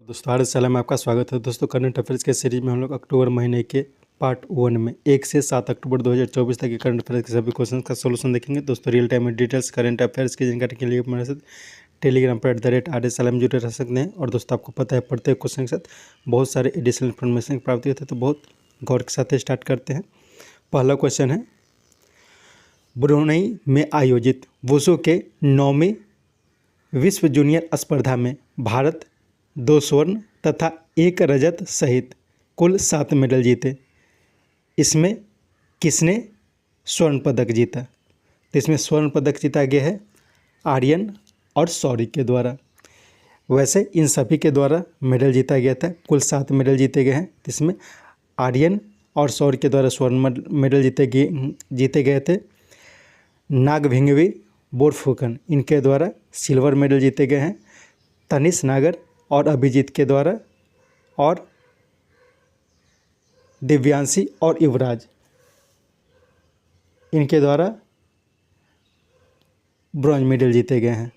दोस्तों हर साल में आपका स्वागत है। दोस्तों करंट अफेयर्स के सीरीज में हम लोग अक्टूबर महीने के पार्ट 1 में 1 से 7 अक्टूबर 2024 तक के करंट अफेयर्स के सभी क्वेश्चन का सोल्यूशन देखेंगे। दोस्तों रियल टाइम में डिटेल्स करंट अफेयर्स की जानकारी के लिए हमारे साथ टेलीग्राम पर @RSLM में जुड़े रह सकते हैं। और दोस्तों आपको पता है प्रत्येक क्वेश्चन के साथ बहुत सारे एडिशनल इन्फॉर्मेशन की प्राप्ति होती है, तो बहुत गौर के साथ स्टार्ट करते हैं। पहला क्वेश्चन है, ब्रुनेई में आयोजित वुशु के 9वीं विश्व जूनियर स्पर्धा में भारत 2 स्वर्ण तथा 1 रजत सहित कुल 7 मेडल जीते। इसमें किसने स्वर्ण पदक जीता? तो इसमें स्वर्ण पदक जीता गया है आर्यन और शौरी के द्वारा। वैसे इन सभी के द्वारा मेडल जीता गया था, कुल 7 मेडल जीते गए हैं। इसमें आर्यन और शौरी के द्वारा स्वर्ण मेडल जीते गए थे। नागभिंगवी बोरफुकन इनके द्वारा सिल्वर मेडल जीते गए हैं। तनिष नागर और अभिजीत के द्वारा, और दिव्यांशी और युवराज इनके द्वारा ब्रॉन्ज मेडल जीते गए हैं।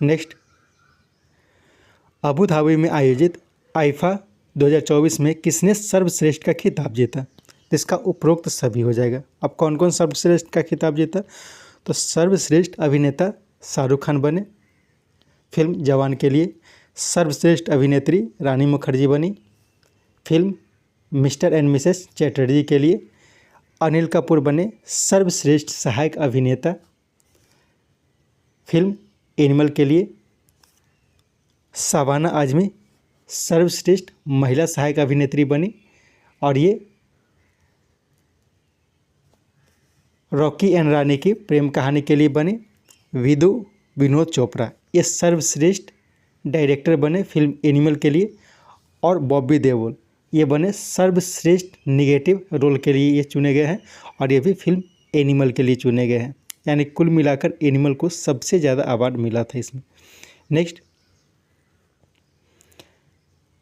नेक्स्ट, अबू धाबी में आयोजित आईफा 2024 में किसने सर्वश्रेष्ठ का खिताब जीता? तो इसका उपरोक्त सभी हो जाएगा। अब कौन कौन सर्वश्रेष्ठ का खिताब जीता? तो सर्वश्रेष्ठ अभिनेता शाहरुख खान बने फिल्म जवान के लिए। सर्वश्रेष्ठ अभिनेत्री रानी मुखर्जी बनी film mister and Mrs Chatterjee के लिए। अनिल कपूर बने सर्वश्रेष्ठ सहायक अभिनेता फिल्म एनिमल के लिए। शबाना आजमी सर्वश्रेष्ठ महिला सहायक अभिनेत्री बनी, और ये रॉकी एंड रानी की प्रेम कहानी के लिए बनी। विनोद चोपड़ा ये सर्वश्रेष्ठ डायरेक्टर बने फिल्म एनिमल के लिए। और बॉबी देओल ये बने सर्वश्रेष्ठ निगेटिव रोल के लिए ये चुने गए हैं, और ये भी फिल्म एनिमल के लिए चुने गए हैं। यानी कुल मिलाकर एनिमल को सबसे ज़्यादा अवार्ड मिला था इसमें। नेक्स्ट,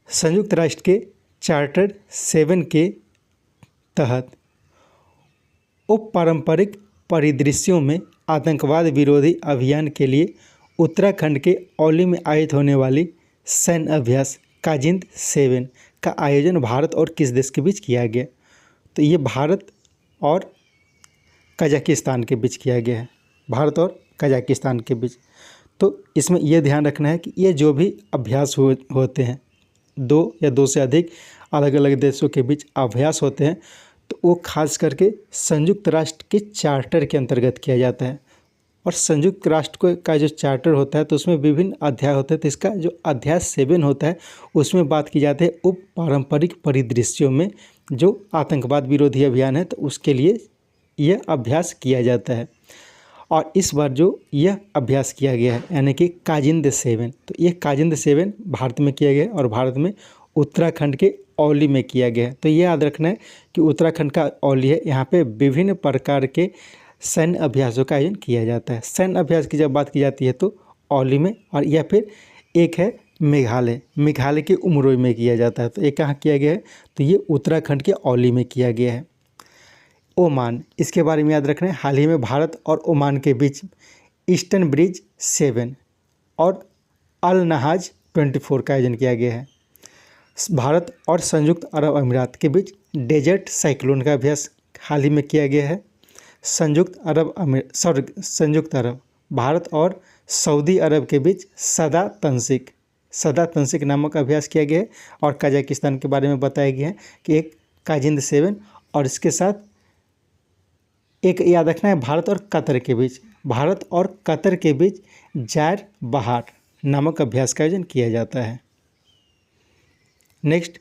संयुक्त राष्ट्र के चार्टर 7 के तहत पारंपरिक परिदृश्यों में आतंकवाद विरोधी अभियान के लिए उत्तराखंड के औली में आयोजित होने वाली सैन्य अभ्यास काजिंद 7 का आयोजन भारत और किस देश के बीच किया गया? तो ये भारत और कजाकिस्तान के बीच किया गया है। भारत और कजाकिस्तान के बीच। तो इसमें यह ध्यान रखना है कि ये जो भी अभ्यास होते हैं, 2 या 2 से अधिक अलग अलग देशों के बीच अभ्यास होते हैं, तो वो खास करके संयुक्त राष्ट्र के चार्टर के अंतर्गत किया जाता है। और संयुक्त राष्ट्र का जो चार्टर होता है तो उसमें विभिन्न अध्याय होते हैं। तो इसका जो अध्याय 7 होता है उसमें बात की जाती है उप पारंपरिक परिदृश्यों में जो आतंकवाद विरोधी अभियान है, तो उसके लिए यह अभ्यास किया जाता है। और इस बार जो यह अभ्यास किया गया है यानी कि काजिंद 7, तो ये काजिंद 7 भारत में किया गया है, और भारत में उत्तराखंड के औली में किया गया है। तो ये याद रखना है कि उत्तराखंड का औली है, यहाँ पे विभिन्न प्रकार के सैन्य अभ्यासों का आयोजन किया जाता है। सैन्य अभ्यास की जब बात की जाती है तो औली में, और या फिर एक है मेघालय के उमरोई में किया जाता है। तो ये कहाँ किया गया है? तो ये उत्तराखंड के औली में किया गया है। ओमान, इसके बारे में याद रखना है, हाल ही में भारत और ओमान के बीच ईस्टर्न ब्रिज 7 और अल नहाज 24 का आयोजन किया गया है। भारत और संयुक्त अरब अमीरात के बीच डेजर्ट साइक्लोन का अभ्यास हाल ही में किया गया है। संयुक्त अरब भारत और सऊदी अरब के बीच सदा तंसिक नामक अभ्यास किया गया है। और कजाकिस्तान के बारे में बताया गया है कि एक काजिंद 7, और इसके साथ एक याद रखना है भारत और कतर के बीच जायर बहार नामक अभ्यास का आयोजन किया जाता है। नेक्स्ट,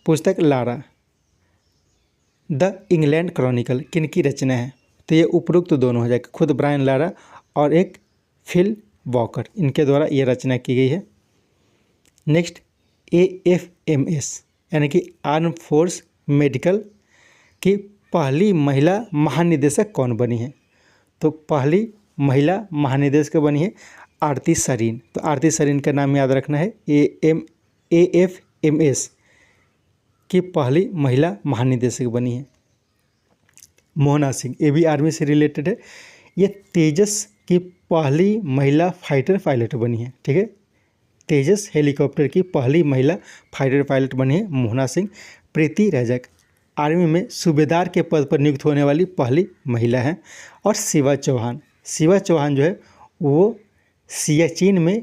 पुस्तक लारा द इंग्लैंड क्रॉनिकल किन की रचना है? तो ये उपरोक्त दोनों हो जाएगा, खुद ब्रायन लारा और एक फिल वॉकर, इनके द्वारा ये रचना की गई है। नेक्स्ट, AFMS यानी कि आर्म फोर्स मेडिकल की पहली महिला महानिदेशक कौन बनी है? तो पहली महिला महानिदेशक बनी है आरती सरीन। तो आरती सरीन का नाम याद रखना है। AFMS की पहली महिला महानिदेशक बनी है। मोहना सिंह, ये भी आर्मी से रिलेटेड है। ये तेजस की पहली महिला फाइटर पायलट बनी है। ठीक है, तेजस हेलीकॉप्टर की पहली महिला फाइटर पायलट बनी है मोहना सिंह। प्रीति रैजक आर्मी में सूबेदार के पद पर नियुक्त होने वाली पहली महिला हैं। और शिवा चौहान जो है वो सियाचिन में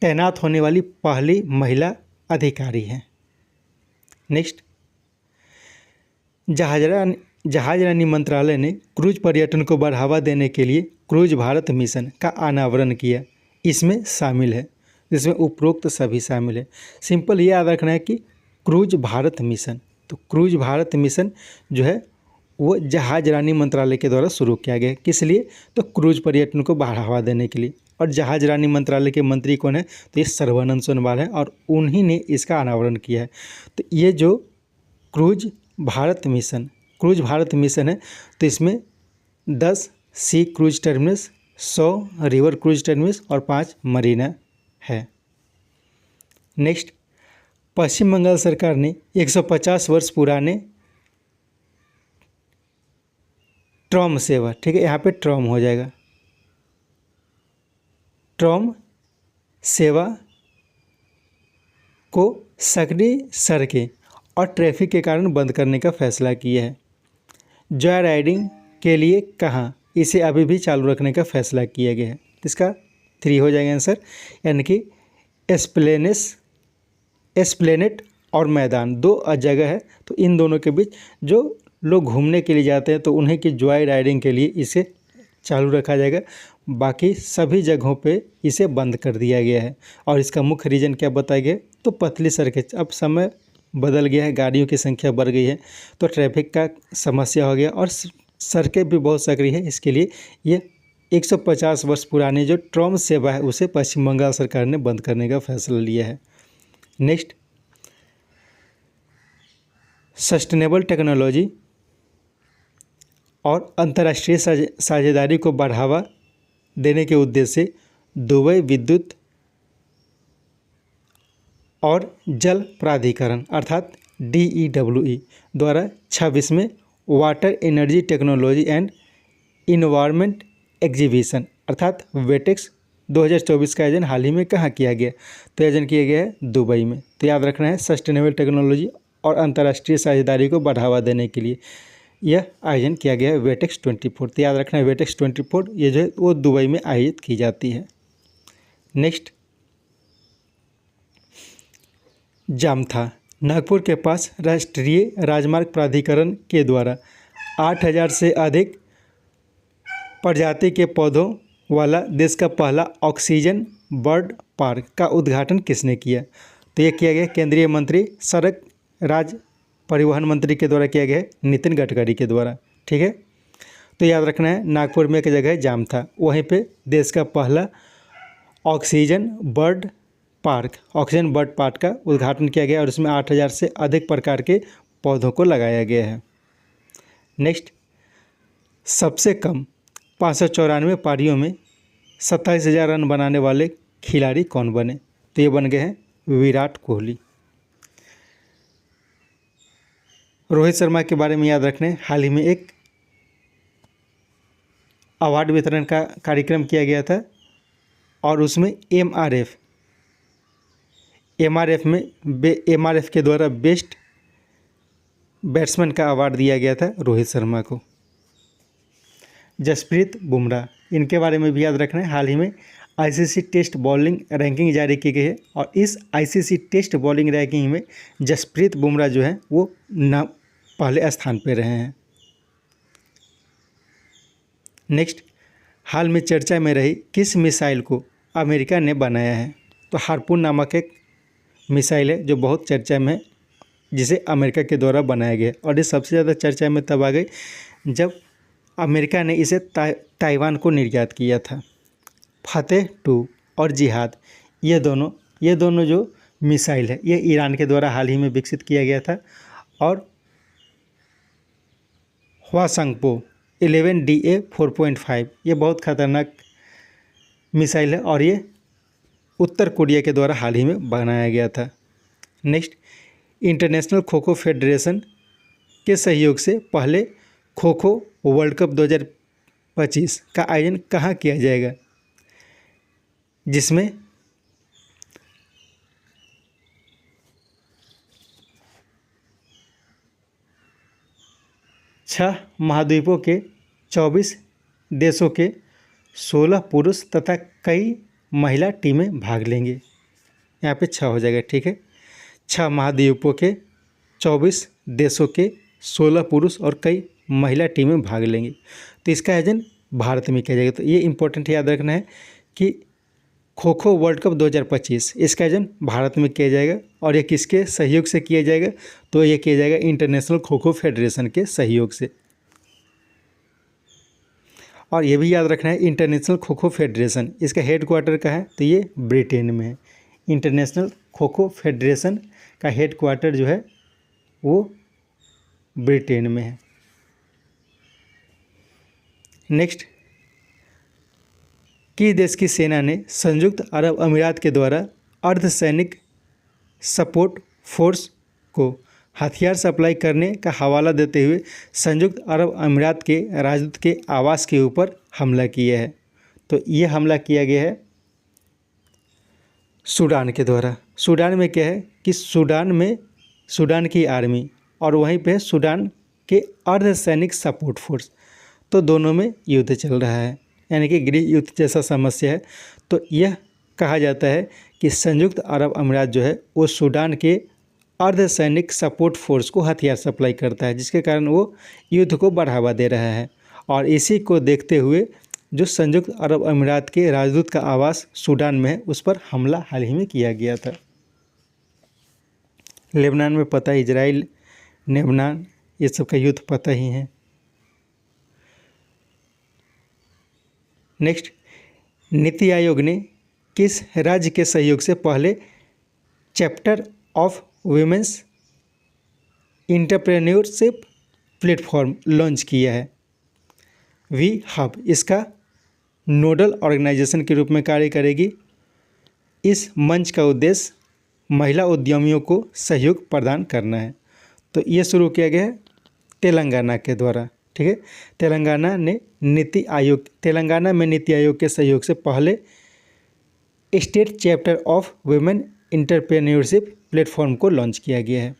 तैनात होने वाली पहली महिला अधिकारी हैं। नेक्स्ट, जहाजरानी मंत्रालय ने क्रूज पर्यटन को बढ़ावा देने के लिए क्रूज भारत मिशन का अनावरण किया। इसमें शामिल है, जिसमें उपरोक्त सभी शामिल है। सिंपल ये याद रखना है कि क्रूज भारत मिशन, तो क्रूज भारत मिशन जो है वो जहाजरानी मंत्रालय के द्वारा शुरू किया गया। किस लिए? तो क्रूज पर्यटन को बढ़ावा देने के लिए। और जहाजरानी मंत्रालय के मंत्री कौन है? तो ये सर्बानंद सोनोवाल है और उन्हीं ने इसका अनावरण किया है। तो ये जो क्रूज भारत मिशन है, तो इसमें 10 sea cruise terminus, 100 river cruise terminus और 5 मरीना है। नेक्स्ट, पश्चिम बंगाल सरकार ने 150 वर्ष पुराने ट्रॉम सेवा, ठीक है, यहाँ पे ट्रॉम हो जाएगा, ट्रॉम सेवा को सक्रिय सड़कें और ट्रैफिक के कारण बंद करने का फैसला किया है। जॉय राइडिंग के लिए कहाँ, इसे अभी भी चालू रखने का फैसला किया गया है। इसका 3 हो जाएगा आंसर, यानी कि एस्प्लेनेट और मैदान 2 जगह है। तो इन दोनों के बीच जो लोग घूमने के लिए जाते हैं तो उन्हें की जॉय राइडिंग के लिए इसे चालू रखा जाएगा, बाकी सभी जगहों पे इसे बंद कर दिया गया है। और इसका मुख्य रीज़न क्या बताया गया? तो पतली सड़कें, अब समय बदल गया है, गाड़ियों की संख्या बढ़ गई है, तो ट्रैफिक का समस्या हो गया और सड़कें भी बहुत सकरी है। इसके लिए ये 150 वर्ष पुरानी जो ट्रॉम सेवा है उसे पश्चिम बंगाल सरकार ने बंद करने का फैसला लिया है। नेक्स्ट, सस्टेनेबल टेक्नोलॉजी और अंतर्राष्ट्रीय साझेदारी को बढ़ावा देने के उद्देश्य से दुबई विद्युत और जल प्राधिकरण अर्थात DEWE द्वारा 26वें Water Energy Technology and Environment Exhibition अर्थात वेटेक्स 2024 का आयोजन हाल ही में कहाँ किया गया? तो आयोजन किया गया है दुबई में। तो याद रखना है, सस्टेनेबल टेक्नोलॉजी और अंतर्राष्ट्रीय साझेदारी को बढ़ावा देने के लिए यह आयोजन किया गया है वेटेक्स 24। तो याद रखना है वेटेक्स 24 ये जो है वो दुबई में आयोजित की जाती है। नेक्स्ट, जामथा नागपुर के पास राष्ट्रीय राजमार्ग प्राधिकरण के द्वारा 8000 से अधिक प्रजाति के पौधों वाला देश का पहला ऑक्सीजन बर्ड पार्क का उद्घाटन किसने किया? तो ये किया गया केंद्रीय मंत्री सड़क राज परिवहन मंत्री के द्वारा किया गया है, नितिन गडकरी के द्वारा। ठीक है, तो याद रखना है नागपुर में एक जगह है जामथा, वहीं पे देश का पहला ऑक्सीजन बर्ड पार्क का उद्घाटन किया गया और इसमें 8000 से अधिक प्रकार के पौधों को लगाया गया है। नेक्स्ट, सबसे कम 594 पारियों में 27,000 रन बनाने वाले खिलाड़ी कौन बने? तो ये बन गए हैं विराट कोहली। रोहित शर्मा के बारे में याद रखने, हाल ही में एक अवार्ड वितरण का कार्यक्रम किया गया था और उसमें एमआरएफ के द्वारा बेस्ट बैट्समैन का अवार्ड दिया गया था रोहित शर्मा को। जसप्रीत बुमराह, इनके बारे में भी याद रखना है, हाल ही में आईसीसी टेस्ट बॉलिंग रैंकिंग जारी की गई है और इस आईसीसी टेस्ट बॉलिंग रैंकिंग में जसप्रीत बुमराह जो है वो पहले स्थान पर रहे हैं। नेक्स्ट, हाल में चर्चा में रही किस मिसाइल को अमेरिका ने बनाया है? तो हार्पून नामक एक मिसाइल है जो बहुत चर्चा में है, जिसे अमेरिका के द्वारा बनाया गया और ये सबसे ज़्यादा चर्चा में तब आ गई जब अमेरिका ने इसे ताइवान को निर्यात किया था। फतेह 2 और जिहाद ये दोनों जो मिसाइल है ये ईरान के द्वारा हाल ही में विकसित किया गया था और हवासंगपो 11DA 4.5 ये बहुत खतरनाक मिसाइल है और ये उत्तर कोरिया के द्वारा हाल ही में बनाया गया था। Next, international kho kho federation के सहयोग से पहले खो खो वर्ल्ड कप 2025 का आयोजन कहाँ किया जाएगा, जिसमें 6 महाद्वीपों के 24 देशों के 16 पुरुष तथा कई महिला टीमें भाग लेंगे। यहाँ पे 6 हो जाएगा, ठीक है। 6 महाद्वीपों के 24 देशों के 16 पुरुष और कई महिला टीमें भाग लेंगी। तो इसका आयोजन भारत में किया जाएगा। तो ये इम्पोर्टेंट याद रखना है कि खो खो वर्ल्ड कप 2025 इसका आयोजन भारत में किया जाएगा। और ये किसके सहयोग से किया जाएगा, तो ये किया जाएगा इंटरनेशनल खो खो फेडरेशन के सहयोग से। और ये भी याद रखना है इंटरनेशनल खो खो फेडरेशन इसका हेड क्वार्टर का है, तो ये ब्रिटेन में है। इंटरनेशनल खो खो फेडरेशन का हेड क्वार्टर जो है वो ब्रिटेन में है। नेक्स्ट, किस देश की सेना ने संयुक्त अरब अमीरात के द्वारा अर्धसैनिक सपोर्ट फोर्स को हथियार सप्लाई करने का हवाला देते हुए संयुक्त अरब अमीरात के राजदूत के आवास के ऊपर हमला किया है? तो ये हमला किया गया है सूडान के द्वारा। सूडान में क्या है कि सूडान की आर्मी और वहीं पे सूडान के अर्धसैनिक सपोर्ट फोर्स, तो दोनों में युद्ध चल रहा है, यानी कि गृह युद्ध जैसा समस्या है। तो यह कहा जाता है कि संयुक्त अरब अमीरात जो है वो सूडान के अर्धसैनिक सपोर्ट फोर्स को हथियार सप्लाई करता है, जिसके कारण वो युद्ध को बढ़ावा दे रहा है। और इसी को देखते हुए जो संयुक्त अरब अमीरात के राजदूत का आवास सूडान में है उस पर हमला हाल ही में किया गया था। लेबनान में पता है, इजराइल, लेबनान, ये सब का युद्ध पता ही है। नेक्स्ट, नीति आयोग ने किस राज्य के सहयोग से पहले chapter of women's entrepreneurship platform launch किया है? वी हब इसका नोडल ऑर्गेनाइजेशन के रूप में कार्य करेगी। इस मंच का उद्देश्य महिला उद्यमियों को सहयोग प्रदान करना है। तो ये शुरू किया गया है तेलंगाना के द्वारा, ठीक है। तेलंगाना में नीति आयोग के सहयोग से पहले state chapter of women entrepreneurship platform को लॉन्च किया गया है।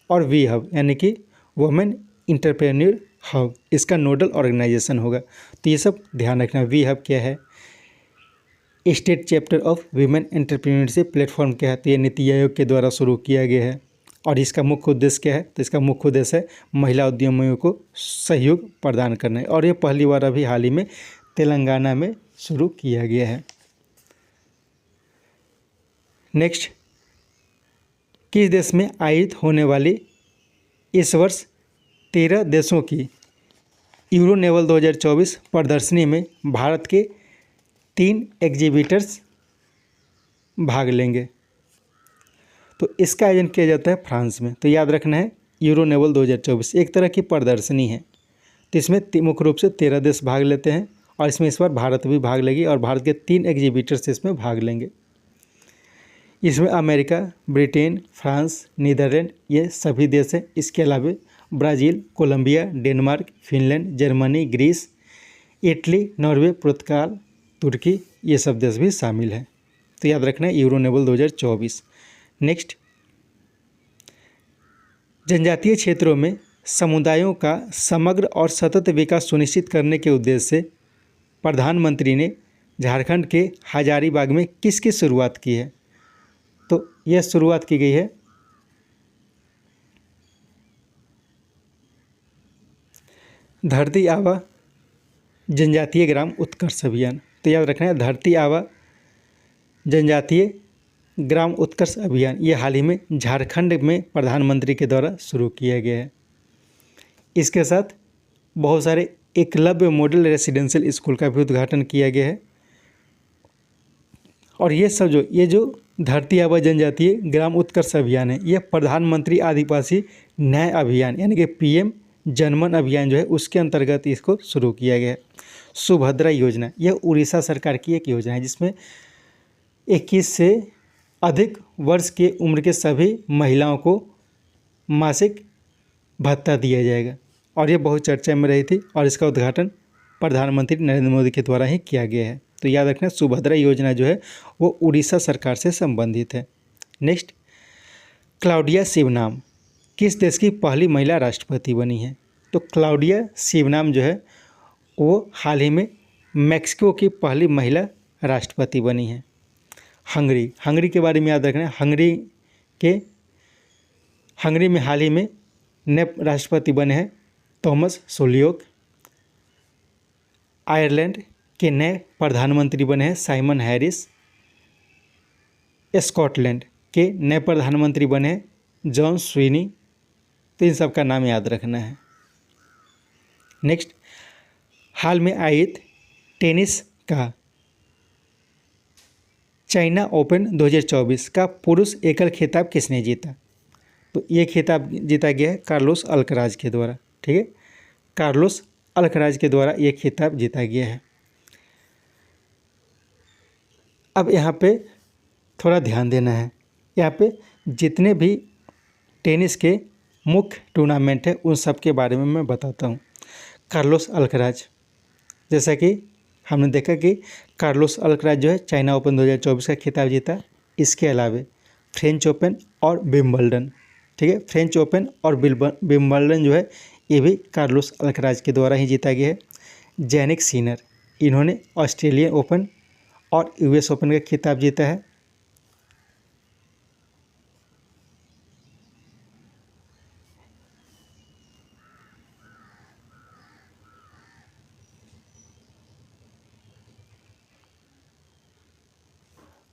और वी हब यानी कि वुमेन एंटरप्रेन्योर हब इसका नोडल ऑर्गेनाइजेशन होगा। तो ये सब ध्यान रखना। वी हब क्या है, state chapter of women entrepreneurship platform क्या है, तो ये नीति आयोग के द्वारा शुरू किया गया है। और इसका मुख्य उद्देश्य क्या है, तो इसका मुख्य उद्देश्य है महिला उद्यमियों को सहयोग प्रदान करना है। और ये पहली बार अभी हाल ही में तेलंगाना में शुरू किया गया है। नेक्स्ट, किस देश में आयोजित होने वाली इस वर्ष 13 देशों की यूरो नेवल 2024 प्रदर्शनी में भारत के 3 एग्जीबिटर्स भाग लेंगे? तो इसका आयोजन किया जाता है फ्रांस में। तो याद रखना है यूरो नेवल 2024 एक तरह की प्रदर्शनी है। तो इसमें मुख्य रूप से 13 देश भाग लेते हैं और इसमें इस बार भारत भी भाग लेगी और भारत के 3 एग्जीबिटर्स इसमें भाग लेंगे। इसमें अमेरिका, ब्रिटेन, फ्रांस, नीदरलैंड ये सभी देश हैं। इसके अलावा Brazil, Colombia, Denmark, Finland, Germany, Greece, Italy, Norway, पुर्तगाल, तुर्की ये सब देश भी शामिल हैं। तो याद रखना है यूरो नेवल 2024। नेक्स्ट, जनजातीय क्षेत्रों में समुदायों का समग्र और सतत विकास सुनिश्चित करने के उद्देश्य से प्रधानमंत्री ने झारखंड के हजारीबाग में किसकी शुरुआत की है? तो यह शुरुआत की गई है धरती आबा जनजातीय ग्राम उत्कर्ष अभियान। तो याद रखना है धरती आबा जनजातीय ग्राम उत्कर्ष अभियान ये हाल ही में झारखंड में प्रधानमंत्री के द्वारा शुरू किया गया है। इसके साथ बहुत सारे एकलव्य मॉडल रेसिडेंशियल स्कूल का भी उद्घाटन किया गया है। और ये जो धरती आबा जनजातीय ग्राम उत्कर्ष अभियान है, यह प्रधानमंत्री आदिवासी न्याय अभियान यानी कि PM जनमन अभियान जो है उसके अंतर्गत इसको शुरू किया गया है। सुभद्रा योजना यह उड़ीसा सरकार की एक योजना है जिसमें 21 से अधिक वर्ष की उम्र के सभी महिलाओं को मासिक भत्ता दिया जाएगा। और ये बहुत चर्चा में रही थी और इसका उद्घाटन प्रधानमंत्री नरेंद्र मोदी के द्वारा ही किया गया है। तो याद रखना, सुभद्रा योजना जो है वो उड़ीसा सरकार से संबंधित है। नेक्स्ट, क्लाउडिया शिवनाम किस देश की पहली महिला राष्ट्रपति बनी है? तो क्लाउडिया शिवनाम जो है वो हाल ही में मैक्सिको की पहली महिला राष्ट्रपति बनी है। हंगरी के बारे में याद रखना है। हंगरी में हाल ही में नए राष्ट्रपति बने हैं थॉमस सोलियोक। आयरलैंड के नए प्रधानमंत्री बने हैं साइमन हैरिस। स्कॉटलैंड के नए प्रधानमंत्री बने हैं जॉन स्वीनी। तो इन सब का नाम याद रखना है। नेक्स्ट, हाल में आयोजित टेनिस का चाइना ओपन 2024 का पुरुष एकल खिताब किसने जीता? तो ये खिताब जीता गया है कार्लोस अल्कराज के द्वारा। ठीक है, कार्लोस अल्कराज के द्वारा ये खिताब जीता गया है। अब यहाँ पे थोड़ा ध्यान देना है। यहाँ पे जितने भी टेनिस के मुख्य टूर्नामेंट है उन सब के बारे में मैं बताता हूँ। कार्लोस अल्कराज, जैसा कि हमने देखा कि कार्लोस अल्कराज जो है चाइना ओपन 2024 का खिताब जीता। इसके अलावा फ्रेंच ओपन और विंबलडन, ठीक है, फ्रेंच ओपन और विंबलडन जो है ये भी कार्लोस अल्कराज के द्वारा ही जीता गया है। जैनिक सिनर, इन्होंने ऑस्ट्रेलियन ओपन और यूएस ओपन का खिताब जीता है।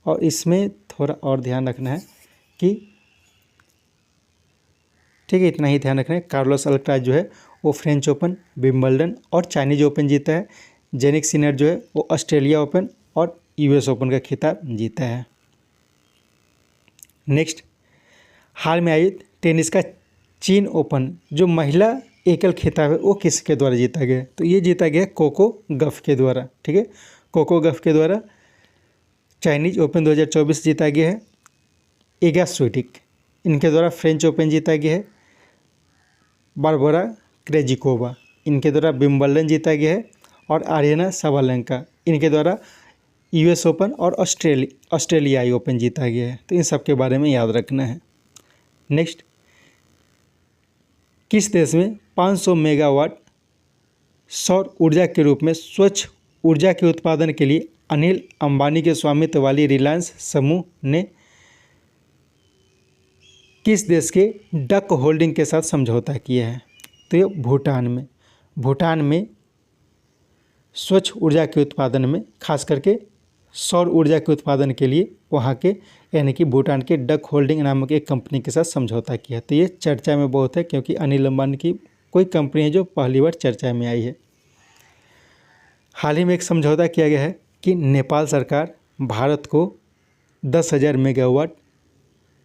और इसमें थोड़ा और ध्यान रखना है कि, ठीक है, इतना ही ध्यान रखना है। कार्लोस अल्कराज जो है वो फ्रेंच ओपन, विंबलडन और चाइनीज ओपन जीता है। जेनिक सिनर जो है वो ऑस्ट्रेलिया ओपन और यूएस ओपन का खिताब जीता है। नेक्स्ट, हाल में आयोजित टेनिस का चीन ओपन जो महिला एकल खिताब है वो किसके द्वारा जीता गया? तो ये जीता गया कोको गफ के द्वारा। ठीक है, कोको गफ के द्वारा चाइनीज ओपन 2024 जीता गया है। इगा स्विटिक, इनके द्वारा फ्रेंच ओपन जीता गया है। बारबोरा क्रेजिकोवा, इनके द्वारा विंबलडन जीता गया है। और आर्यना साबालेंका, इनके द्वारा यूएस ओपन और ऑस्ट्रेलियाई ओपन जीता गया है। तो इन सब के बारे में याद रखना है। नेक्स्ट, किस देश में 500 मेगावाट सौर ऊर्जा के रूप में स्वच्छ ऊर्जा के उत्पादन के लिए अनिल अंबानी के स्वामित्व वाली रिलायंस समूह ने किस देश के डक होल्डिंग के साथ समझौता किया है? तो ये भूटान में स्वच्छ ऊर्जा के उत्पादन में, खास करके सौर ऊर्जा के उत्पादन के लिए वहाँ के यानी कि भूटान के डक होल्डिंग नामक एक कंपनी के साथ समझौता किया। तो ये चर्चा में बहुत है क्योंकि अनिल अंबानी की कोई कंपनी है जो पहली बार चर्चा में आई है। हाल ही में एक समझौता किया गया है कि नेपाल सरकार भारत को 10,000 मेगावाट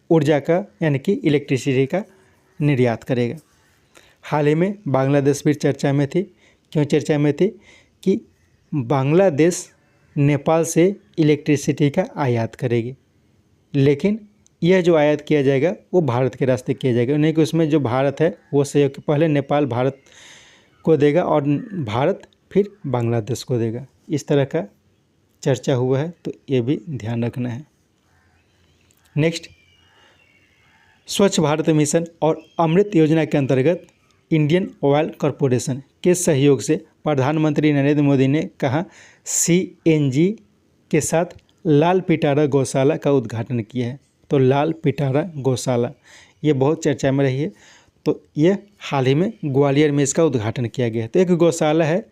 ऊर्जा का यानी कि इलेक्ट्रिसिटी का निर्यात करेगा। हाल ही में बांग्लादेश भी चर्चा में थी। क्यों चर्चा में थी? कि बांग्लादेश नेपाल से इलेक्ट्रिसिटी का आयात करेगी, लेकिन यह जो आयात किया जाएगा वो भारत के रास्ते किया जाएगा। नहीं कि उसमें जो भारत है वो सहयोग, पहले नेपाल भारत को देगा और भारत फिर बांग्लादेश को देगा। इस तरह का चर्चा हुआ है, तो ये भी ध्यान रखना है। नेक्स्ट, स्वच्छ भारत मिशन और अमृत योजना के अंतर्गत इंडियन ऑयल कॉरपोरेशन के सहयोग से प्रधानमंत्री नरेंद्र मोदी ने कहा सीएनजी के साथ लाल पिटारा गौशाला का उद्घाटन किया है। तो लाल पिटारा गौशाला ये बहुत चर्चा में रही है। तो ये हाल ही में ग्वालियर में इसका उद्घाटन किया गया है। तो एक गौशाला है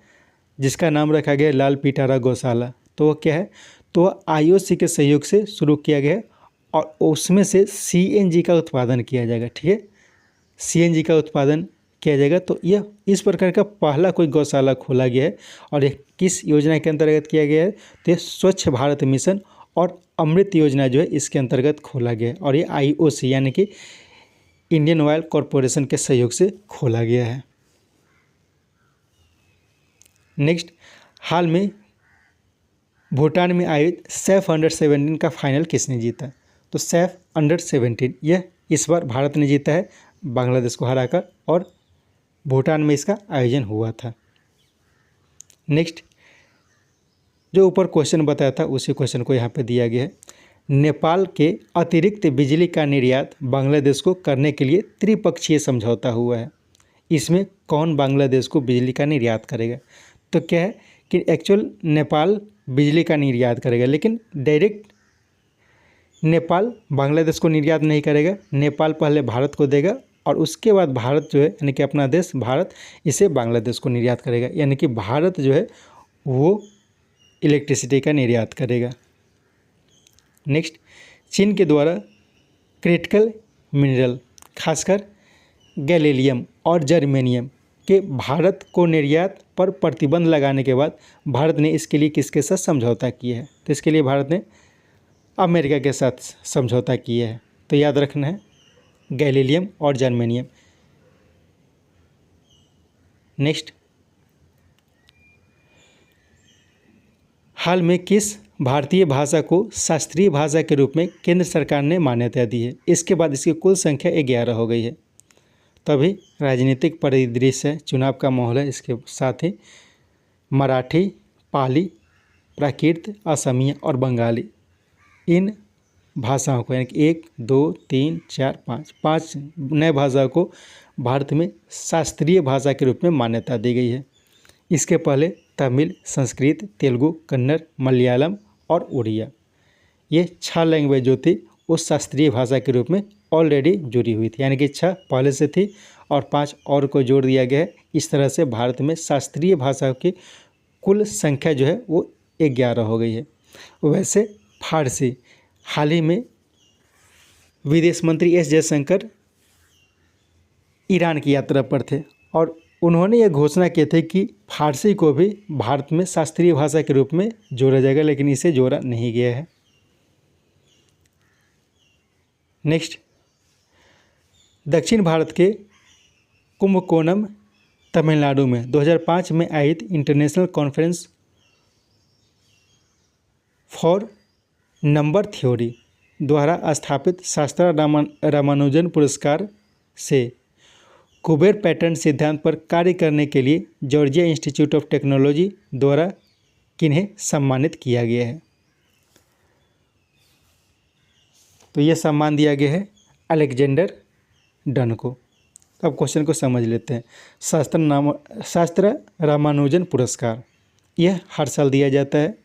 जिसका नाम रखा गया है लाल पिटारा गौशाला। तो वो क्या है? तो वह आईओसी के सहयोग से शुरू किया गया है और उसमें से सीएनजी का उत्पादन किया जाएगा। ठीक है, सीएनजी का उत्पादन किया जाएगा। तो यह इस प्रकार का पहला कोई गौशाला खोला गया है और ये किस योजना के अंतर्गत किया गया है? तो ये स्वच्छ भारत मिशन और अमृत योजना जो है इसके अंतर्गत खोला गया है और ये आईओसी यानी कि इंडियन ऑयल कॉरपोरेशन के सहयोग से खोला गया है। नेक्स्ट, हाल में भूटान में आयोजित सैफ अंडर-17 का फाइनल किसने जीता? तो सैफ अंडर-17 यह इस बार भारत ने जीता है बांग्लादेश को हराकर और भूटान में इसका आयोजन हुआ था। नेक्स्ट, जो ऊपर क्वेश्चन बताया था उसी क्वेश्चन को यहाँ पे दिया गया है। नेपाल के अतिरिक्त बिजली का निर्यात बांग्लादेश को करने के लिए त्रिपक्षीय समझौता हुआ है। इसमें कौन बांग्लादेश को बिजली का निर्यात करेगा? तो क्या है कि एक्चुअल नेपाल बिजली का निर्यात करेगा, लेकिन डायरेक्ट नेपाल बांग्लादेश को निर्यात नहीं करेगा। नेपाल पहले भारत को देगा और उसके बाद भारत जो है, यानी कि अपना देश भारत, इसे बांग्लादेश को निर्यात करेगा। यानी कि भारत जो है वो इलेक्ट्रिसिटी का निर्यात करेगा। नेक्स्ट, चीन के द्वारा क्रिटिकल मिनरल खासकर गैलीलियम और जर्मेनियम के भारत को निर्यात पर प्रतिबंध लगाने के बाद भारत ने इसके लिए किसके साथ समझौता किया है? तो इसके लिए भारत ने अमेरिका के साथ समझौता किया है। तो याद रखना है गैलीलियम और जर्मेनियम। नेक्स्ट, हाल में किस भारतीय भाषा को शास्त्रीय भाषा के रूप में केंद्र सरकार ने मान्यता दी है? इसके बाद इसकी कुल संख्या 11 हो गई है। तभी राजनीतिक परिदृश्य है, चुनाव का माहौल है, इसके साथ ही मराठी, पाली, प्राकृत, असमिया और बंगाली, इन भाषाओं को यानी कि 1 2 3 4 5 नए भाषाओं को भारत में शास्त्रीय भाषा के रूप में मान्यता दी गई है। इसके पहले तमिल, संस्कृत, तेलुगु, कन्नड़, मलयालम और उड़िया, ये 6 लैंग्वेज जो थी वो शास्त्रीय भाषा के रूप में ऑलरेडी जुड़ी हुई थी, यानी कि 6 पहले से थी और 5 और को जोड़ दिया गया है। इस तरह से भारत में शास्त्रीय भाषाओं की कुल संख्या जो है वो 11 हो गई है। वैसे फारसी, हाल ही में विदेश मंत्री एस जयशंकर ईरान की यात्रा पर थे और उन्होंने ये घोषणा की थी कि फारसी को भी भारत में शास्त्रीय भाषा के रूप में जोड़ा जाएगा, लेकिन इसे जोड़ा नहीं गया है। नेक्स्ट, दक्षिण भारत के कुंभकोणम तमिलनाडु में 2005 में आयोजित international conference for number theory द्वारा स्थापित शास्त्रा रामानुजन पुरस्कार से कुबेर पैटर्न सिद्धांत पर कार्य करने के लिए जॉर्जिया इंस्टीट्यूट ऑफ टेक्नोलॉजी द्वारा किन्हें सम्मानित किया गया है? तो यह सम्मान दिया गया है अलेक्जेंडर डन को। अब क्वेश्चन को समझ लेते हैं। शास्त्र रामानुजन पुरस्कार यह हर साल दिया जाता है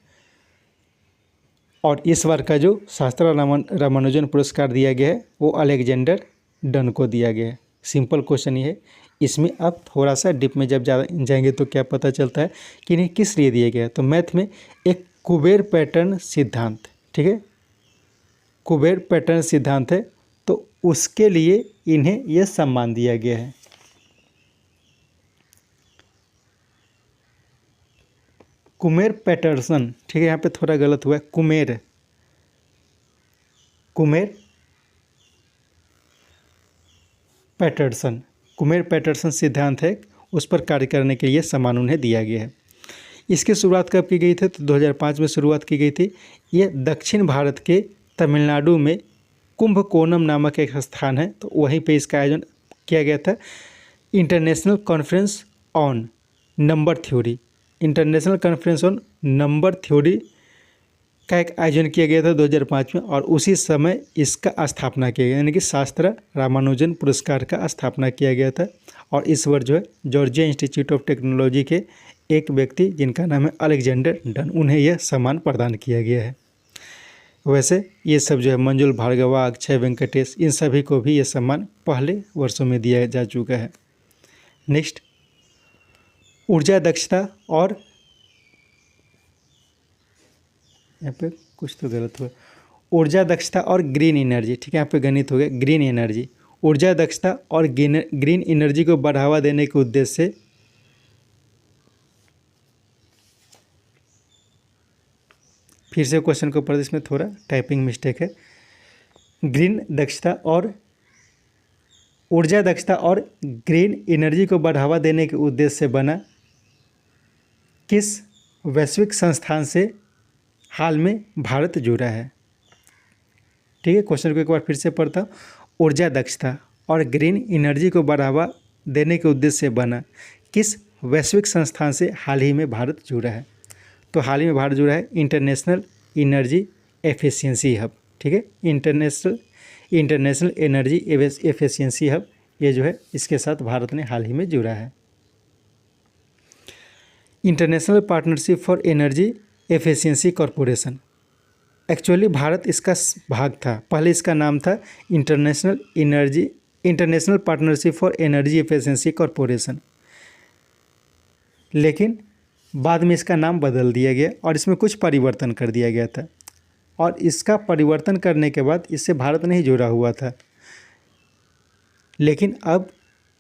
और इस बार का जो शास्त्र रामानुजन पुरस्कार दिया गया है वो अलेक्जेंडर डन को दिया गया है। सिंपल क्वेश्चन ये है। इसमें अब थोड़ा सा डिप में जब ज़्यादा जाएंगे तो क्या पता चलता है कि इन्हें किस लिए दिया गया है। तो मैथ में एक कुबेर पैटर्न सिद्धांत, ठीक है, कुबेर पैटर्न सिद्धांत है, तो उसके लिए इन्हें यह सम्मान दिया गया है। कुमेर पैटर्सन, ठीक है, यहाँ पे थोड़ा गलत हुआ है, कुमेर पैटर्सन, कुमेर पैटर्सन सिद्धांत है, उस पर कार्य करने के लिए सम्मान उन्हें दिया गया है। इसकी शुरुआत कब की गई थी? तो 2005 में शुरुआत की गई थी। ये दक्षिण भारत के तमिलनाडु में कुंभकोणम नामक एक स्थान है, तो वहीं पे इसका आयोजन किया गया था। International conference on number theory, international conference on number theory का एक आयोजन किया गया था 2005 में और उसी समय इसका स्थापना किया गया, यानी कि शास्त्र रामानुजन पुरस्कार का स्थापना किया गया था। और इस वर्ष जो है जॉर्जिया इंस्टीट्यूट ऑफ टेक्नोलॉजी के एक व्यक्ति जिनका नाम है अलेक्जेंडर डन, उन्हें यह सम्मान प्रदान किया गया है। वैसे ये सब जो है मंजुल भार्गवा, अक्षय वेंकटेश, इन सभी को भी ये सम्मान पहले वर्षों में दिया जा चुका है। नेक्स्ट, ऊर्जा दक्षता और, यहाँ पे कुछ तो गलत हुआ, ऊर्जा दक्षता और ग्रीन एनर्जी, ठीक है, यहाँ पे गणित हो गया, ग्रीन एनर्जी, ऊर्जा दक्षता और ग्रीन एनर्जी को बढ़ावा देने के उद्देश्य से फिर से क्वेश्चन को पढ़ते, इसमें थोड़ा टाइपिंग मिस्टेक है। ग्रीन दक्षता और ऊर्जा दक्षता और ग्रीन एनर्जी को बढ़ावा देने के उद्देश्य से बना किस वैश्विक संस्थान से हाल में भारत जुड़ा है? ठीक है, क्वेश्चन को एक बार फिर से पढ़ता हूँ। ऊर्जा दक्षता और ग्रीन एनर्जी को बढ़ावा देने के उद्देश्य से बना किस वैश्विक संस्थान से हाल ही में भारत जुड़ा है? तो हाल ही में भारत जुड़ा है इंटरनेशनल एनर्जी एफिशिएंसी हब, ठीक है, इंटरनेशनल एनर्जी एफिशिएंसी हब, ये जो है इसके साथ भारत ने हाल ही में जुड़ा है। International partnership for energy efficiency corporation, actually Bharat इसका भाग था, पहले इसका नाम था international partnership for energy efficiency corporation, लेकिन बाद में इसका नाम बदल दिया गया और इसमें कुछ परिवर्तन कर दिया गया था, और इसका परिवर्तन करने के बाद इससे भारत नहीं जुड़ा हुआ था। लेकिन अब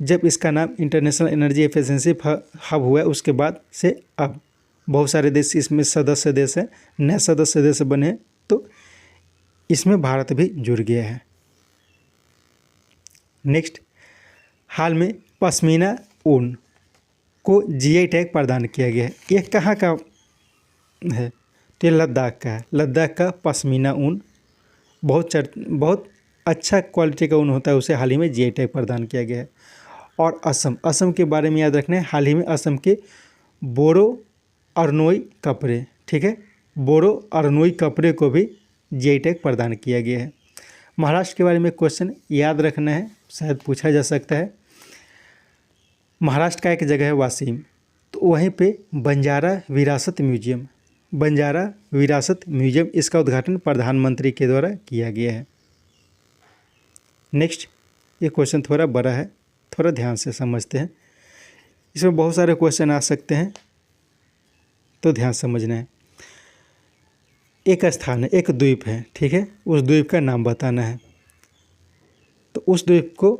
जब इसका नाम इंटरनेशनल एनर्जी एफिशिएंसी हब हुआ है, उसके बाद से अब बहुत सारे देश इसमें सदस्य देश हैं, नए सदस्य देश बने, तो इसमें भारत भी जुड़ गया है। नेक्स्ट, हाल में पश्मीना ऊन को जीआई टैग प्रदान किया गया है। ये कहाँ का है? तो ये लद्दाख का है। लद्दाख का पश्मीना ऊन बहुत अच्छा क्वालिटी का ऊन होता है, उसे हाल ही में जीआई टैग प्रदान किया गया है। और असम के बारे में याद रखना है, हाल ही में असम के बोरो अरनोई कपड़े, ठीक है, बोरो अरनोई कपड़े को भी जीआई टैग प्रदान किया गया है। महाराष्ट्र के बारे में क्वेश्चन याद रखना है, शायद पूछा जा सकता है। महाराष्ट्र का एक जगह है वासीम, तो वहीं पे बंजारा विरासत म्यूजियम, इसका उद्घाटन प्रधानमंत्री के द्वारा किया गया है। नेक्स्ट, ये क्वेश्चन थोड़ा बड़ा है, थोड़ा ध्यान से समझते हैं, इसमें बहुत सारे क्वेश्चन आ सकते हैं, तो ध्यान समझना है। एक स्थान है, एक द्वीप है, ठीक है, उस द्वीप का नाम बताना है। तो उस द्वीप को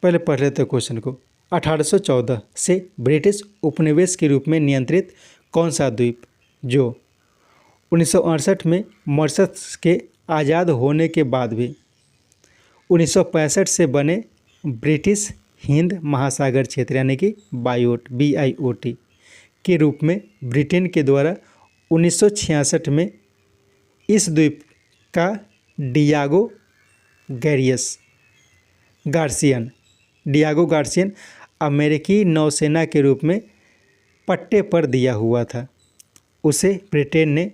पहले पढ़ लेते हैं क्वेश्चन को। 1814 से ब्रिटिश उपनिवेश के रूप में नियंत्रित कौन सा द्वीप जो 1968 में मॉरिशस के आज़ाद होने के बाद भी 1965 से बने ब्रिटिश हिंद महासागर क्षेत्र यानी कि BIOT के रूप में ब्रिटेन के द्वारा 1966 में इस द्वीप का डियागो गार्सियन अमेरिकी नौसेना के रूप में पट्टे पर दिया हुआ था, उसे ब्रिटेन ने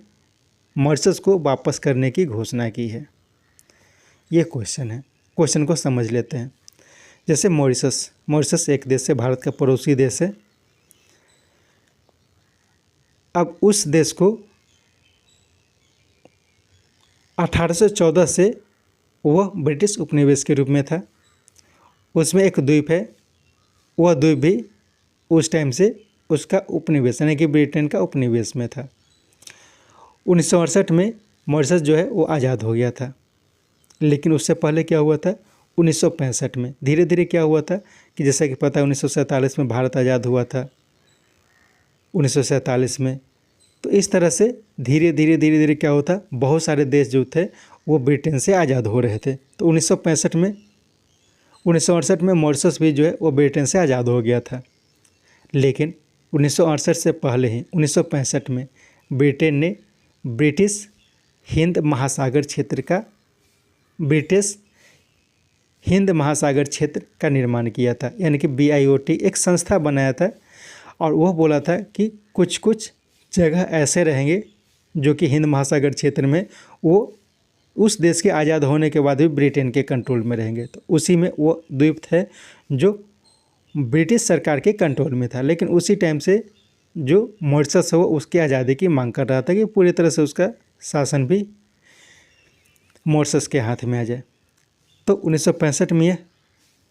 मॉरिशस को वापस करने की घोषणा की है। ये क्वेश्चन है, क्वेश्चन को समझ लेते हैं। जैसे मॉरिशस एक देश है, भारत का पड़ोसी देश है। अब उस देश को 1814 से वह ब्रिटिश उपनिवेश के रूप में था, उसमें एक द्वीप है, वह द्वीप भी उस टाइम से उसका उपनिवेश यानी कि ब्रिटेन का उपनिवेश में था। 1968 में मॉरिशस जो है वो आज़ाद हो गया था, लेकिन उससे पहले क्या हुआ था? 1965 में धीरे धीरे क्या हुआ था कि जैसा कि पता है 1947 में भारत आज़ाद हुआ था, 1947 में। तो इस तरह से धीरे धीरे क्या होता, बहुत सारे देश जो थे वो ब्रिटेन से आज़ाद हो रहे थे। तो 1968 में मॉरिशस भी जो है वो ब्रिटेन से आज़ाद हो गया था, लेकिन 1968 से पहले ही 1965 में ब्रिटेन ने ब्रिटिश हिंद महासागर क्षेत्र का निर्माण किया था, यानी कि BIOT एक संस्था बनाया था, और वह बोला था कि कुछ कुछ जगह ऐसे रहेंगे जो कि हिंद महासागर क्षेत्र में वो उस देश के आज़ाद होने के बाद भी ब्रिटेन के कंट्रोल में रहेंगे। तो उसी में वो द्वीप थे जो ब्रिटिश सरकार के कंट्रोल में था, लेकिन उसी टाइम से जो मॉरिशस हो उसकी आज़ादी की मांग कर रहा था कि पूरी तरह से उसका शासन भी मॉरिशस के हाथ में आ जाए। तो 1965 में यह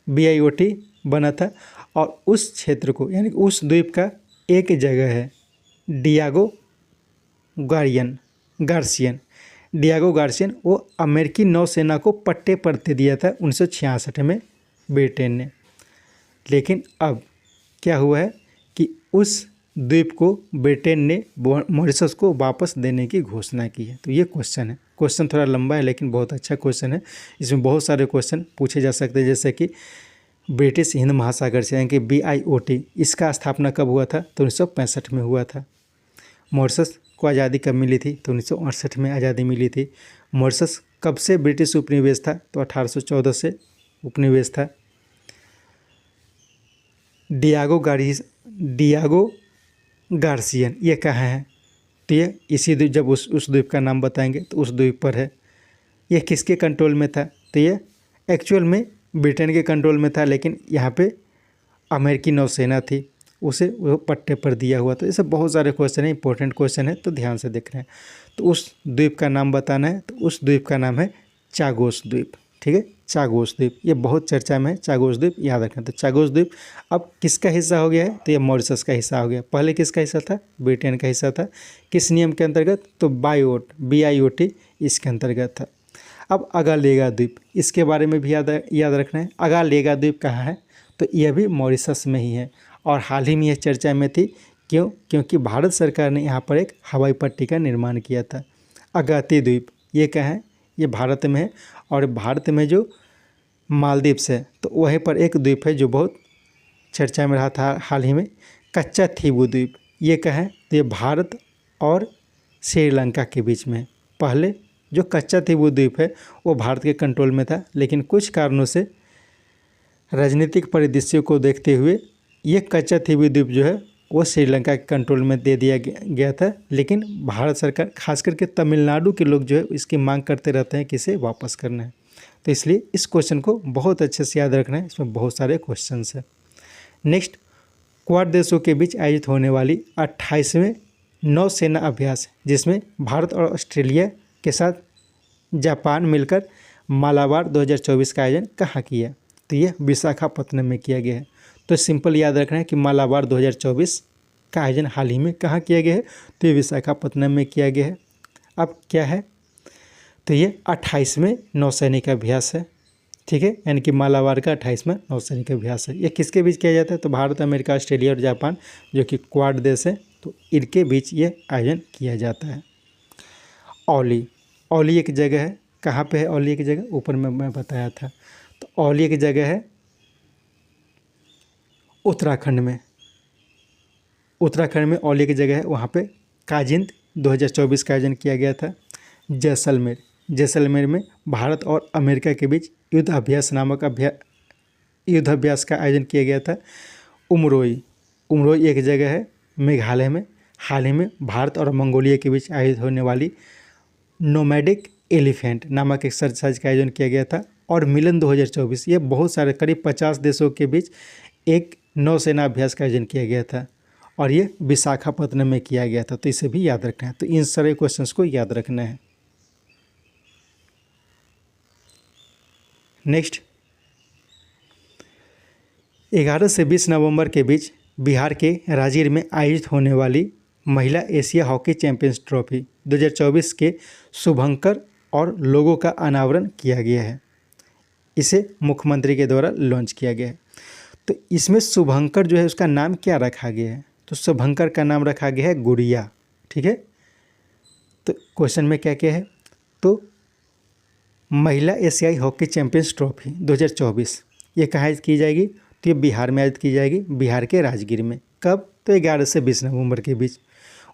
BIOT बना था, और उस क्षेत्र को यानी कि उस द्वीप का एक जगह है डियागो गार्सियन वो अमेरिकी नौसेना को पट्टे पर दे दिया था 1966 में ब्रिटेन ने। लेकिन अब क्या हुआ है कि उस द्वीप को ब्रिटेन ने मॉरिशस को वापस देने की घोषणा की है। तो ये क्वेश्चन है, क्वेश्चन थोड़ा लंबा है लेकिन बहुत अच्छा क्वेश्चन है। इसमें बहुत सारे क्वेश्चन पूछे जा सकते हैं, जैसे कि ब्रिटिश हिंद महासागर से यानी कि BIOT इसका स्थापना कब हुआ था? तो 1965 में हुआ था। मॉरिशस को आज़ादी कब मिली थी? तो 1968 में आज़ादी मिली थी। मॉरिशस कब से ब्रिटिश उपनिवेश था? तो 1814 से उपनिवेश था। डियागो गार्सियन, ये कहाँ है? तो ये इसी द्वीप, जब उस द्वीप का नाम बताएंगे तो उस द्वीप पर है। ये किसके कंट्रोल में था? तो ये एक्चुअल में ब्रिटेन के कंट्रोल में था, लेकिन यहाँ पे अमेरिकी नौसेना थी, उसे वो पट्टे पर दिया हुआ। तो ये सब बहुत सारे क्वेश्चन है, इंपॉर्टेंट क्वेश्चन है, तो ध्यान से देख रहे हैं। तो उस द्वीप का नाम बताना है, तो उस द्वीप का नाम है चागोस द्वीप। ठीक है, चागोस द्वीप, ये बहुत चर्चा में है, चागोस द्वीप याद रखना। तो चागोस द्वीप अब किसका हिस्सा हो गया है? तो ये मॉरिशस का हिस्सा हो गया। पहले किसका हिस्सा था? ब्रिटेन का हिस्सा था। किस नियम के अंतर्गत? तो BIOT इसके अंतर्गत था। अब अगालेगा द्वीप, इसके बारे में भी याद रखना है। अगालेगा द्वीप कहाँ है? तो यह भी मॉरिशस में ही है, और हाल ही में यह चर्चा में थी। क्योंकि भारत सरकार ने यहाँ पर एक हवाई पट्टी का निर्माण किया था। अगाती द्वीप, ये कहाँ है? ये भारत में है, और भारत में जो मालदीव्स है, तो वहीं पर एक द्वीप है जो बहुत चर्चा में रहा था हाल ही में, कच्चा थीवू द्वीप। ये कहाँ है? तो ये भारत और श्रीलंका के बीच में है। पहले जो कच्चा थीवू द्वीप है वो भारत के कंट्रोल में था, लेकिन कुछ कारणों से राजनीतिक परिदृश्यों को देखते हुए ये कच्चा थीवू द्वीप जो है वो श्रीलंका के कंट्रोल में दे दिया गया था। लेकिन भारत सरकार, खास करके तमिलनाडु के लोग जो है इसकी मांग करते रहते हैं कि इसे वापस करना है। तो इसलिए इस क्वेश्चन को बहुत अच्छे से याद रखना है, इसमें बहुत सारे क्वेश्चन हैं। नेक्स्ट, क्वाड देशों के बीच आयोजित होने वाली 28वें नौसेना अभ्यास, जिसमें भारत और ऑस्ट्रेलिया के साथ जापान मिलकर मालाबार 2024 का आयोजन कहाँ किया? तो यह विशाखापत्तनम में किया गया है। तो सिंपल याद रखना है कि मालाबार 2024 का आयोजन हाल ही में कहाँ किया गया है? तो ये विशाखापत्तनम में किया गया है। अब क्या है? तो ये 28वें नौसैनिक अभ्यास है। ठीक है, यानी कि मालाबार का 28वां नौसैनिक अभ्यास है। ये किसके बीच किया जाता है? तो भारत, अमेरिका, ऑस्ट्रेलिया और जापान, जो कि क्वाड देश है, तो इनके बीच ये आयोजन किया जाता है। औली एक जगह है। कहाँ पे है औली एक जगह? ऊपर में मैं बताया था। तो औली एक जगह है उत्तराखंड में। उत्तराखंड में औली की जगह है, वहाँ पे काजिंद 2024 का आयोजन किया गया था। जैसलमेर में भारत और अमेरिका के बीच युद्ध अभ्यास का आयोजन किया गया था। उमरोई एक जगह है मेघालय में। हाल ही में भारत और मंगोलिया के बीच आयोजित होने वाली नोमैडिक एलिफेंट नामक एक्सरसाइज का आयोजन किया गया था। और मिलन 2024, ये बहुत सारे करीब 50 देशों के बीच एक नौसेना अभ्यास का आयोजन किया गया था, और ये विशाखापत्तनम में किया गया था। तो इसे भी याद रखना है। तो इन सारे क्वेश्चंस को याद रखना है। नेक्स्ट, 11 से 20 नवंबर के बीच बिहार के राजिर में आयोजित होने वाली महिला एशिया हॉकी चैंपियंस ट्रॉफी 2024 के शुभंकर और लोगों का अनावरण किया गया है। इसे मुख्यमंत्री के द्वारा लॉन्च किया गया है। तो इसमें शुभंकर जो है उसका नाम क्या रखा गया है? तो शुभंकर का नाम रखा गया है गुड़िया। ठीक है, तो क्वेश्चन में क्या क्या है? तो महिला एशियाई हॉकी चैंपियंस ट्रॉफी 2024 ये कहाँ आयोजित की जाएगी? तो ये बिहार में आयोजित की जाएगी, बिहार के राजगीर में। कब? तो 11 से 20 नवंबर के बीच।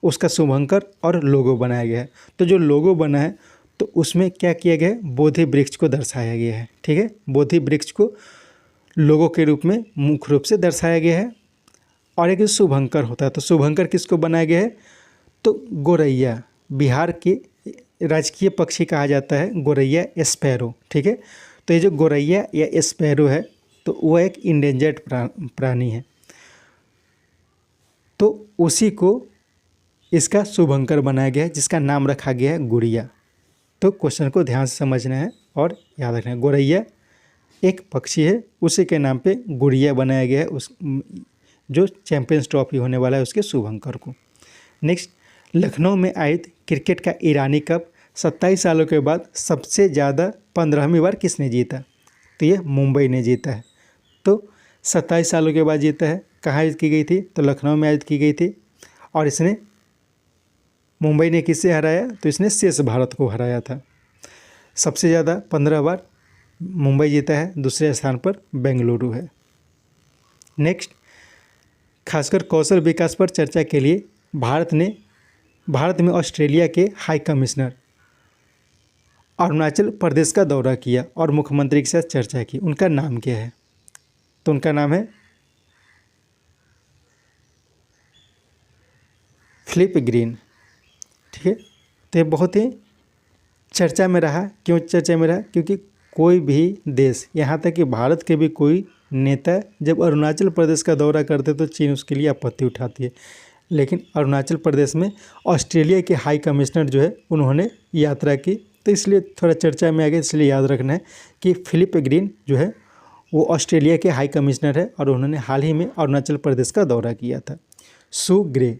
उसका शुभंकर और लोगो बनाया गया है। तो जो लोगो बना है तो उसमें क्या किया गया है? बोधि वृक्ष को दर्शाया गया है। ठीक है, बोधि वृक्ष को लोगो के रूप में मुख्य रूप से दर्शाया गया है। और एक शुभंकर होता है, तो शुभंकर किसको बनाया गया है? तो गोरैया, बिहार के राजकीय पक्षी कहा जाता है गोरैया स्पैरो। ठीक है, तो ये जो गोरैया या स्पैरो है तो वह एक इंडेंजर्ड प्राणी है, तो उसी को इसका शुभंकर बनाया गया है, जिसका नाम रखा गया है गुड़िया। तो क्वेश्चन को ध्यान से समझना है और याद रखना है। गोरैया एक पक्षी है, उसी के नाम पे गुड़िया बनाया गया है उस जो चैंपियंस ट्रॉफी होने वाला है उसके शुभंकर को। नेक्स्ट, लखनऊ में आयोजित क्रिकेट का ईरानी कप 27 सालों के बाद सबसे ज़्यादा 15वीं बार किसने जीता? तो ये मुंबई ने जीता है। तो 27 सालों के बाद जीता है। कहाँ आयोजित की गई थी? तो लखनऊ में आयोजित की गई थी। और इसने, मुंबई ने किससे हराया? तो इसने शेष भारत को हराया था। सबसे ज़्यादा 15 बार मुंबई जीता है, दूसरे स्थान पर बेंगलुरु है। नेक्स्ट, खासकर कौशल विकास पर चर्चा के लिए भारत में ऑस्ट्रेलिया के हाई कमिश्नर अरुणाचल प्रदेश का दौरा किया और मुख्यमंत्री के साथ चर्चा की। उनका नाम क्या है? तो उनका नाम है फिलिप ग्रीन। ठीक है, तो ये बहुत ही चर्चा में रहा। क्यों चर्चा में रहा? क्योंकि कोई भी देश, यहाँ तक कि भारत के भी कोई नेता जब अरुणाचल प्रदेश का दौरा करते तो चीन उसके लिए आपत्ति उठाती है। लेकिन अरुणाचल प्रदेश में ऑस्ट्रेलिया के हाई कमिश्नर जो है उन्होंने यात्रा की, तो इसलिए थोड़ा चर्चा में आ गया। इसलिए याद रखना है कि फिलिप ग्रीन जो है वो ऑस्ट्रेलिया के हाई कमिश्नर है और उन्होंने हाल ही में अरुणाचल प्रदेश का दौरा किया था। सू ग्रे,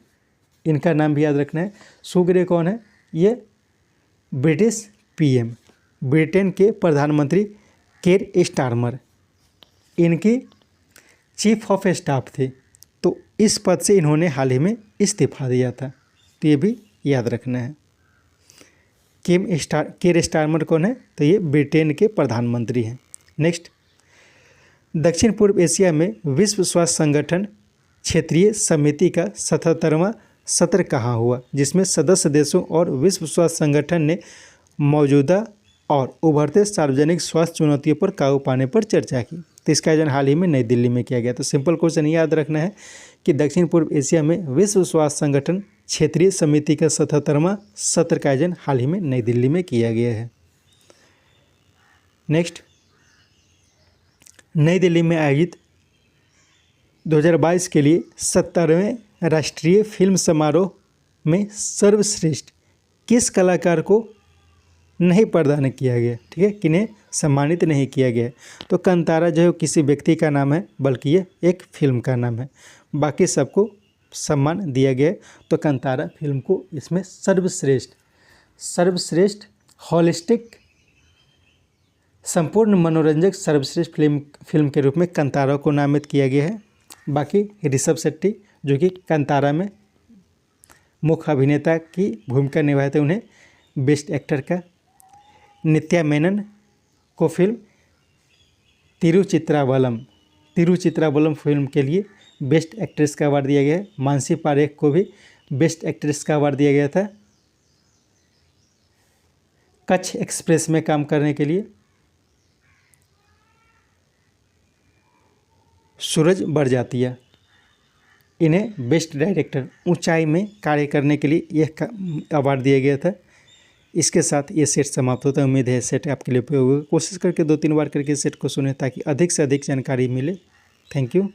इनका नाम भी याद रखना है। सू ग्रे कौन है? ये ब्रिटिश पीएम, ब्रिटेन के प्रधानमंत्री केर स्टारमर, इनकी चीफ ऑफ स्टाफ थे। तो इस पद से इन्होंने हाल ही में इस्तीफा दिया था, तो ये भी याद रखना है। केर स्टारमर कौन है? तो ये ब्रिटेन के प्रधानमंत्री हैं। नेक्स्ट, दक्षिण पूर्व एशिया में विश्व स्वास्थ्य संगठन क्षेत्रीय समिति का 77वां सत्र कहाँ हुआ, जिसमें सदस्य देशों और विश्व स्वास्थ्य संगठन ने मौजूदा और उभरते सार्वजनिक स्वास्थ्य चुनौतियों पर काबू पाने पर चर्चा की। तो इसका आयोजन हाल ही में नई दिल्ली में किया गया। तो सिंपल क्वेश्चन याद रखना है कि दक्षिण पूर्व एशिया में विश्व स्वास्थ्य संगठन क्षेत्रीय समिति का 77वां सत्र का आयोजन हाल ही में नई दिल्ली में किया गया है। नेक्स्ट, नई दिल्ली में आयोजित 2022 के लिए 70वें राष्ट्रीय फिल्म समारोह में सर्वश्रेष्ठ किस कलाकार को नहीं प्रदान किया गया? ठीक है, किन्हें सम्मानित नहीं किया गया? तो कंतारा जो है किसी व्यक्ति का नाम है, बल्कि ये एक फिल्म का नाम है। बाकी सबको सम्मान दिया गया। तो कंतारा फिल्म को इसमें सर्वश्रेष्ठ हॉलिस्टिक संपूर्ण मनोरंजक सर्वश्रेष्ठ फिल्म के रूप में कंतारा को नामित किया गया है। बाकी ऋषभ शेट्टी जो कि कंतारा में मुख्य अभिनेता की भूमिका निभाए थे, उन्हें बेस्ट एक्टर का। नित्या मेनन को फिल्म तिरुचित्रावलम फिल्म के लिए बेस्ट एक्ट्रेस का अवार्ड दिया गया है। मानसी पारेख को भी बेस्ट एक्ट्रेस का अवार्ड दिया गया था कच्छ एक्सप्रेस में काम करने के लिए। सूरज बड़जात्या, इन्हें बेस्ट डायरेक्टर ऊंचाई में कार्य करने के लिए यह अवार्ड दिया गया था। इसके साथ ये सेट समाप्त होता है। उम्मीद है सेट आपके लिए उपयोग होगा। कोशिश करके 2-3 बार करके सेट को सुने ताकि अधिक से अधिक जानकारी मिले। Thank you.